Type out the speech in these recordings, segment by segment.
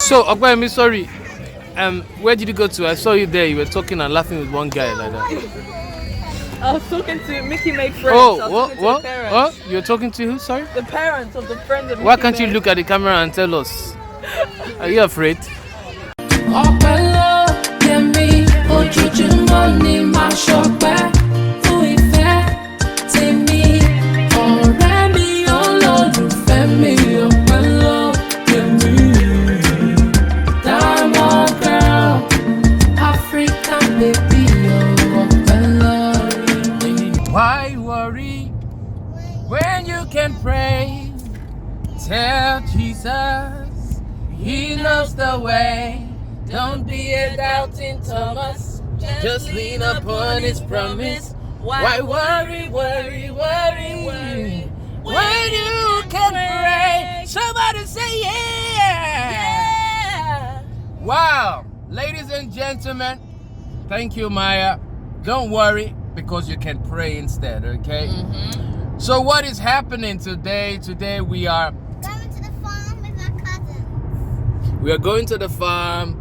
So, Okwayemi, sorry. Where did you go to? I saw you there. You were talking and laughing with one guy like that. I was talking to Mickey Make Friends. Oh, what? You're talking to who? Sorry? The parents of the friend of Mickey Why can't you Make. look at the camera and tell us? Are you afraid? Why worry when you can pray? Tell Jesus He knows the way. Don't be a doubting Thomas. Just lean upon His promise. Why worry when you can pray? Somebody say yeah. Wow, ladies and gentlemen, thank you, Maya. Don't worry, because you can pray instead, okay? So what is happening today? Today we are going to the farm with our cousins. We are going to the farm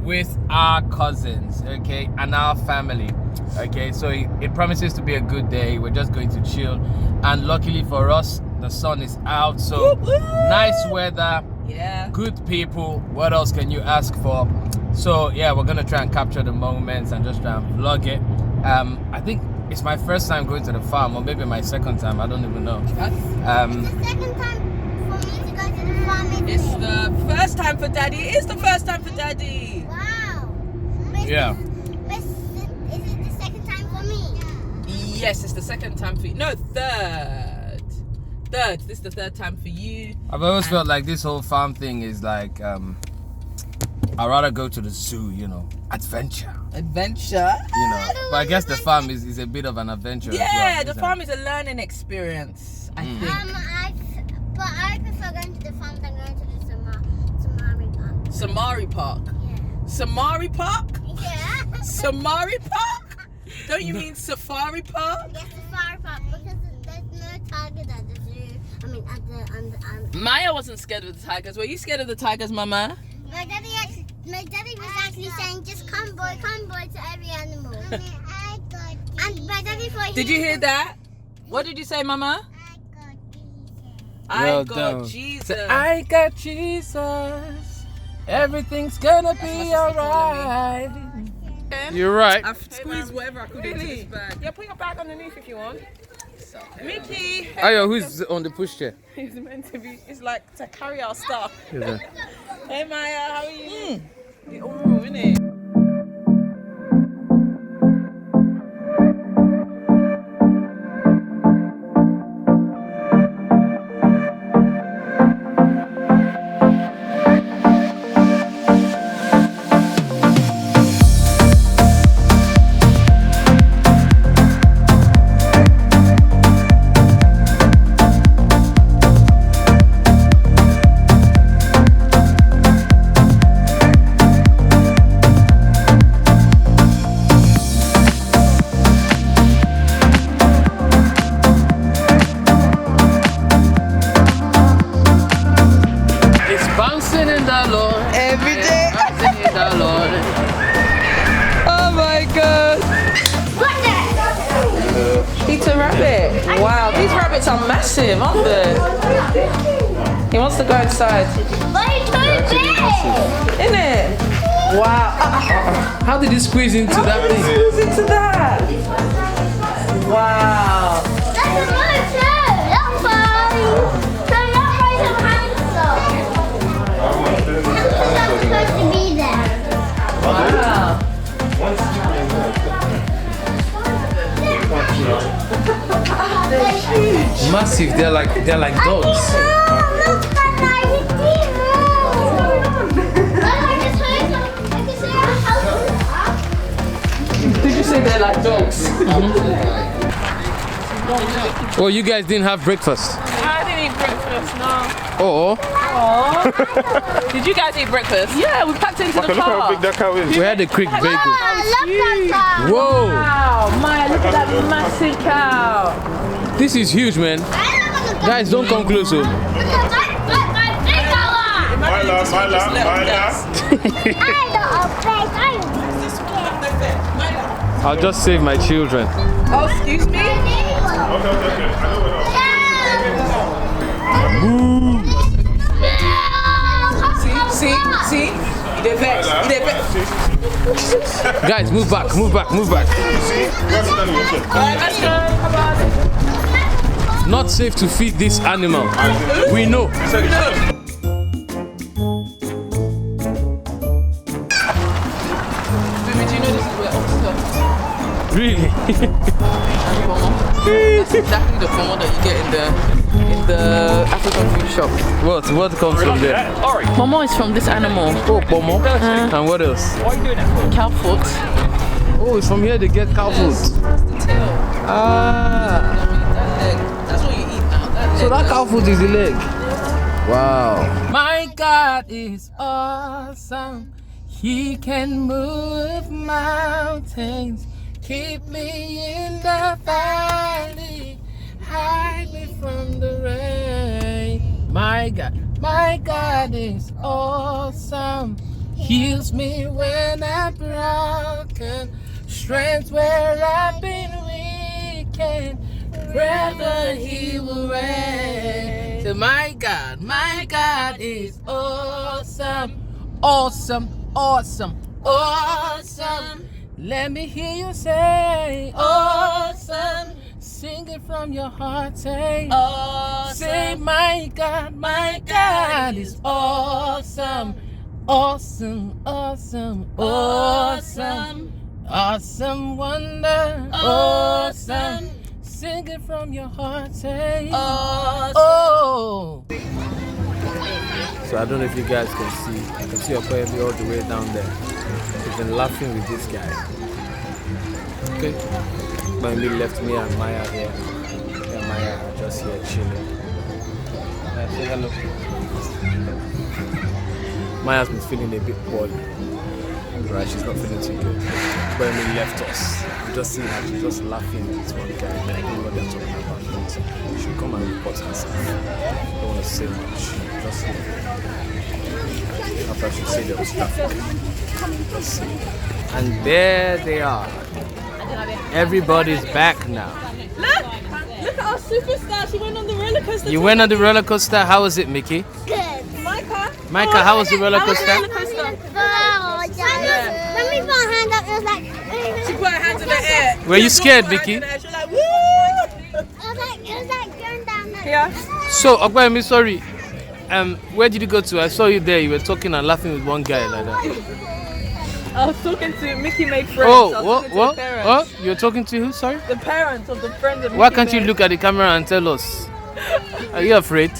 with our cousins, okay, and our family, okay. So it promises to be a good day. We're just going to chill, and luckily for us, the sun is out, so nice weather, Yeah. good people. What else can you ask for? So yeah, we're gonna try and capture the moments and just try and vlog it. I think it's my first time going to the farm, or maybe my second time. I don't even know. It's the second time for me to go to the farm. It's the first time for Daddy. It's the first time for Daddy. Wow. Yeah. Is it the second time for me? Yes, it's the second time for you. No, third. This is the third time for you. I've always felt like this whole farm thing is like I'd rather go to the zoo, you know, adventure. Adventure. You know, but I guess the farm is a bit of an adventure. Yeah, as well, the farm is a learning experience, I think. But I prefer going to the farm than going to the Samari Park. Samari Park. Yeah. Samari Park? Yeah. Samari Park? Don't you mean Safari Park? Yes, Safari Park, because there's no tigers at the zoo. I mean, at the Maya wasn't scared of the tigers. Were you scared of the tigers, Mama? My daddy was actually saying, just come boy to every animal. And my daddy thought Did you hear that? What did you say, Mama? Well I got done. Jesus. So I got Jesus. Everything's gonna be alright. You're right. I've squeezed whatever I could into this bag. Yeah, put your bag underneath if you want. Mickey! Ayo, who's on the pushchair? He's meant to be, it's like to carry our stuff. Hey Maya, how are you? Oh, innit? Oh my god! Eat a rabbit! Wow, these rabbits are massive, aren't they? He wants to go inside. But it's so big! Isn't it? Wow! How did you squeeze into that thing? Squeeze into that! Wow! That's a motor! That's fine! So that was a hamster! Hamsters are supposed to be there. Wow! They're huge! Massive. They're like dogs. Look at that! Did you say they're like dogs? Oh, you guys didn't have breakfast? I didn't eat breakfast, no. Oh. Did you guys eat breakfast? Yeah, we packed it into the Look car. how big that cow is. We had a quick bagel. Whoa! Wow, Maya, look at that massive cow. This is huge, man. Guys, don't come closer. My love. I'll just save my children. Oh, excuse me? Okay. See? You did vex. Guys, move back. Alright, let's go. Come on. Not safe to feed this animal. We know. Baby, do you know this is where ops come? Really? That's exactly the formal that you get in the African food shop. What comes from there? Momo is from this animal. Oh, pomo. And what else? Cow foot. Oh, it's from here they get cow food. Ah. That's what you eat now. So that cow food is the leg. Wow. My God is awesome. He can move mountains. Keep me in the valley. Hide me from the rain. My God is awesome. Heals me when I'm broken. Strength where I've been weakened. Forever He will reign. So my God is awesome. Awesome. Let me hear you say awesome. Sing it from your heart, say awesome. Say my God is awesome. Awesome wonder. Awesome. Sing it from your heart, say awesome. Oh. So I don't know if you guys can see. I can see Ayope all the way down there. We've been laughing with this guy. Okay. Maybe left me and Maya here. And Maya are just here chilling. Say hello. Maya's been feeling a bit poorly. Right, she's not feeling too good. Maybe left us. We just see her, she's just laughing at this one guy. I don't know what they're talking about. She should come and report herself. I don't want to say much. Just here. After she said there was traffic. Let's see. And there they are. Everybody's back now. Look at our superstar. She went on the roller coaster. You went on the roller coaster. How was it, Mickey? Good. Micah, how was the roller coaster? When we put our hand up, it was like. She put her hands in the air. Were you scared, Mickey? She was like, woo! It was like going down there. Yeah. So, Ayope, sorry. Where did you go to? I saw you there. You were talking and laughing with one guy like that. I was talking to Mickey made friends. Oh, I was talking to the parents. What? You're talking to who? Sorry? The parents of the friends of Mickey. Why can't you made. look at the camera and tell us? Are you afraid?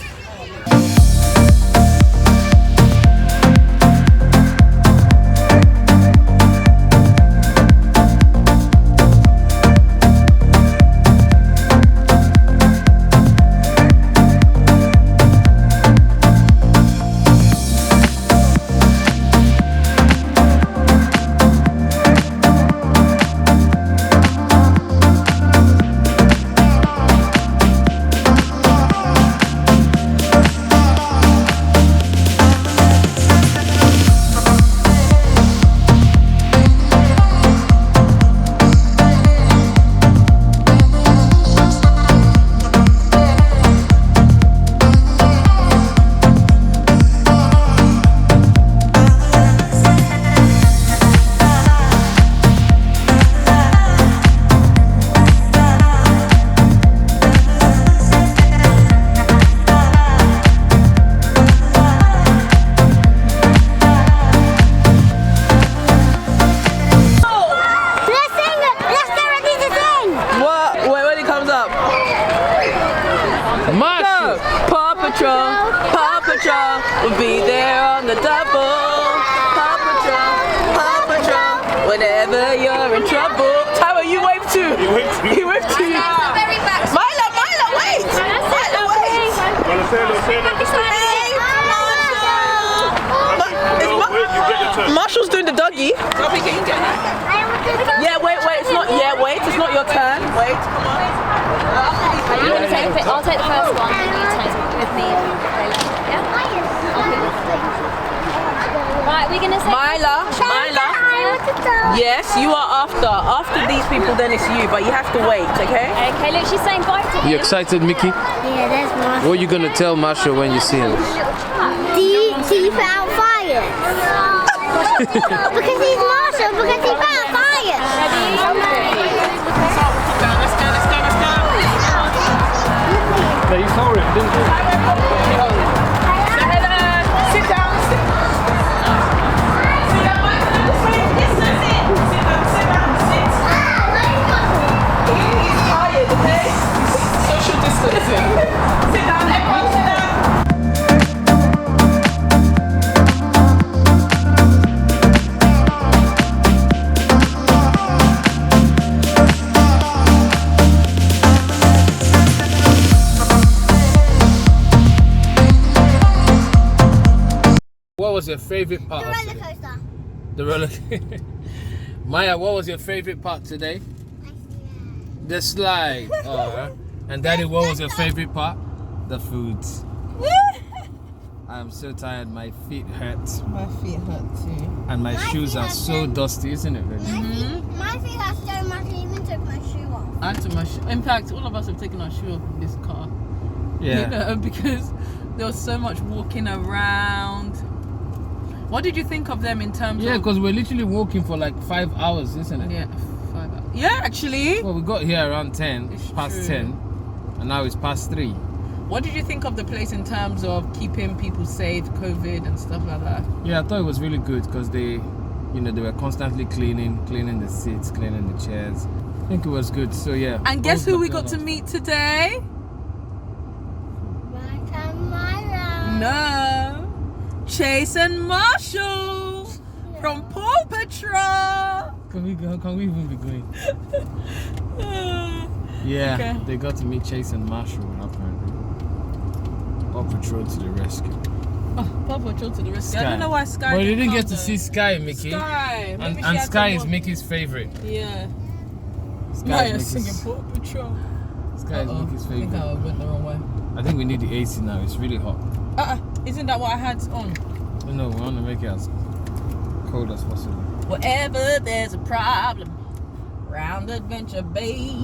We'll be there on the double. Paw Patrol, whenever you're in trouble. Tyler, you wave too. He waved to you. Milo, wait. Milo, wait. Marshall's doing the doggy. Yeah, wait. It's not. Yeah, wait. It's not your turn. Wait. Come on. You want to take the I'll take the first one, and you take it with me. Yeah. Right, we're gonna say Myla. Yes, you are after. After these people, then it's you, but you have to wait, okay? Okay, look, she's saying bye to him. You excited, Mickey? Yeah, there's Marshall. What are you gonna tell Marshall when you see him? Do you put out fires? Because he's Marshall, because he put out fires. No, you saw him, didn't you? Sit down. He's tired, okay? Social distancing. Sit down, everyone, sit down. What was your favorite part The of roller today? coaster. The roller Maya, what was your favorite part today? The slide. And Daddy, what was your favorite part? The foods. I'm so tired, my feet hurt. My feet hurt too. And my shoes feet are hurt so too. dusty, isn't it really? My feet are so much, I even took my shoe off. I took my shoe. In fact, all of us have taken our shoe off in this car. Yeah. You know, because there was so much walking around. What did you think of them in terms Yeah, of... because we're literally walking for like 5 hours, isn't it? Yeah, 5 hours. Yeah, actually. Well, we got here around 10, It's past true. 10, and now it's past 3. What did you think of the place in terms of keeping people safe, COVID and stuff like that? Yeah, I thought it was really good because they were constantly cleaning the seats, cleaning the chairs. I think it was good. So yeah. And guess Old who we got to McDonald's. meet today? No. Chase and Marshall from Paw Patrol. Can we even be going? Yeah, Okay. they got to meet Chase and Marshall apparently. Paw Patrol to the rescue. Oh, Paw Patrol to the rescue. I don't know why Sky. Well, you didn't come get to though. see Sky, Mickey. Sky. Maybe she And had Sky is someone- Mickey's favorite. Yeah. Sky Maya is singing Mickey's, Paw Patrol. Sky is Mickey's I think favorite. I went the wrong way. I think we need the AC now. It's really hot. Isn't that what I had on? No, we want to make it as cold as possible. Wherever there's a problem, round Adventure Bay.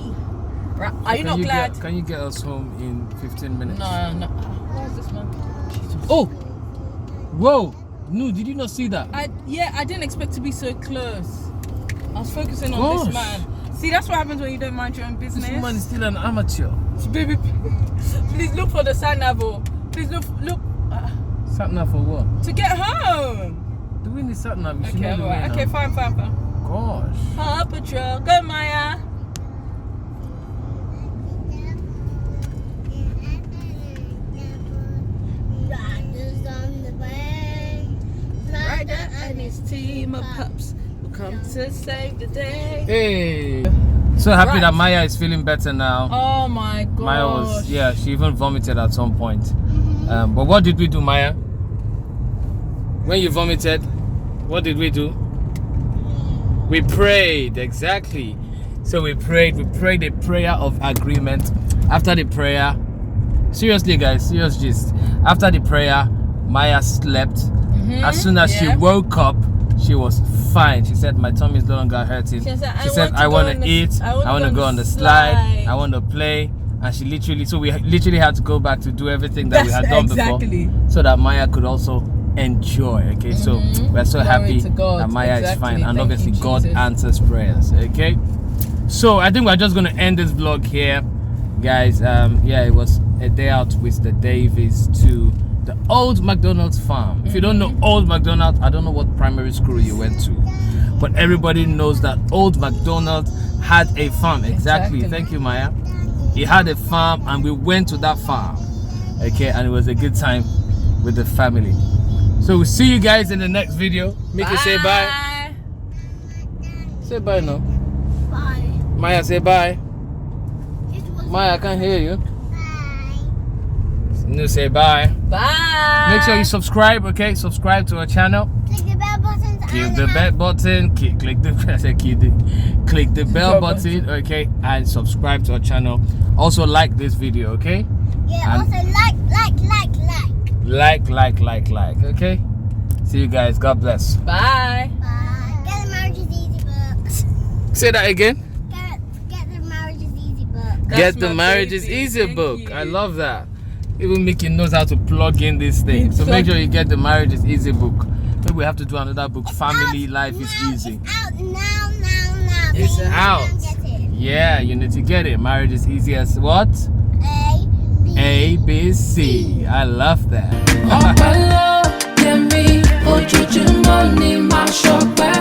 Are you not glad? Can you get us home in 15 minutes? No. Where's this man? Jesus. Oh! Whoa! No, did you not see that? I didn't expect to be so close. I was focusing on Gosh. this man. See, that's what happens when you don't mind your own business. This woman is still an amateur. Baby, please look for the sat nav. Please look Sat nav for what? to get home. Doing the sat nav, you should Okay, know the way alright. now. Okay, fine. Gosh. Paw Patrol, go Maya. Riders on the way. Ryder and his team of pups will come to save the day. Hey! So happy Right. that Maya is feeling better now. Oh my god. Maya was, she even vomited at some point. But what did we do, Maya? When you vomited, what did we do? We prayed, exactly. So we prayed a prayer of agreement. After the prayer, seriously guys, serious gist. After the prayer, Maya slept. As soon as she woke up, she was fine. She said, my tummy is no longer hurting. She She said, I want to eat, I want to go on the slide, I want to play. And she we literally had to go back to do everything that we had done exactly. before, so that Maya could also enjoy. Okay, so we're so Glory happy to God. that Maya is Exactly. fine, and Thank obviously you, God Jesus. answers prayers. Okay, so I think we're just gonna end this vlog here, guys. It was a day out with the Davies to the old Macdonald's farm. If you don't know old Macdonald's, I don't know what primary school you went to, but everybody knows that old Macdonald's had a farm. Exactly. Thank you, Maya. He had a farm, and we went to that farm. Okay, and it was a good time with the family. So we'll see you guys in the next video. Mickey, say bye. Say bye now. Bye. Maya, say bye. It was Maya, I can't hear you. bye. No, say bye. Bye. Make sure you subscribe, okay? Subscribe to our channel. Click the bell button. Click the bell button. Click the bell button, okay? And subscribe to our channel. Also like this video, okay? Yeah, And- also like. Like, okay? See you guys. God bless. Bye. Get the Marriage is Easy book. Say that again. Get the Marriage is Easy book. Get the Marriage is Easy book. I love that. Even Mickey knows how to plug in this thing. So make sure you get the Marriage is Easy book. Maybe we have to do another book. Family Life is Easy. It's out now. It's Please out. don't get it. Yeah, you need to get it. Marriage is easy as what? A, B, C. I love that. Ọpẹ́ ló yẹ mí, ojoojúmọ́ ni màá ṣọpẹ́.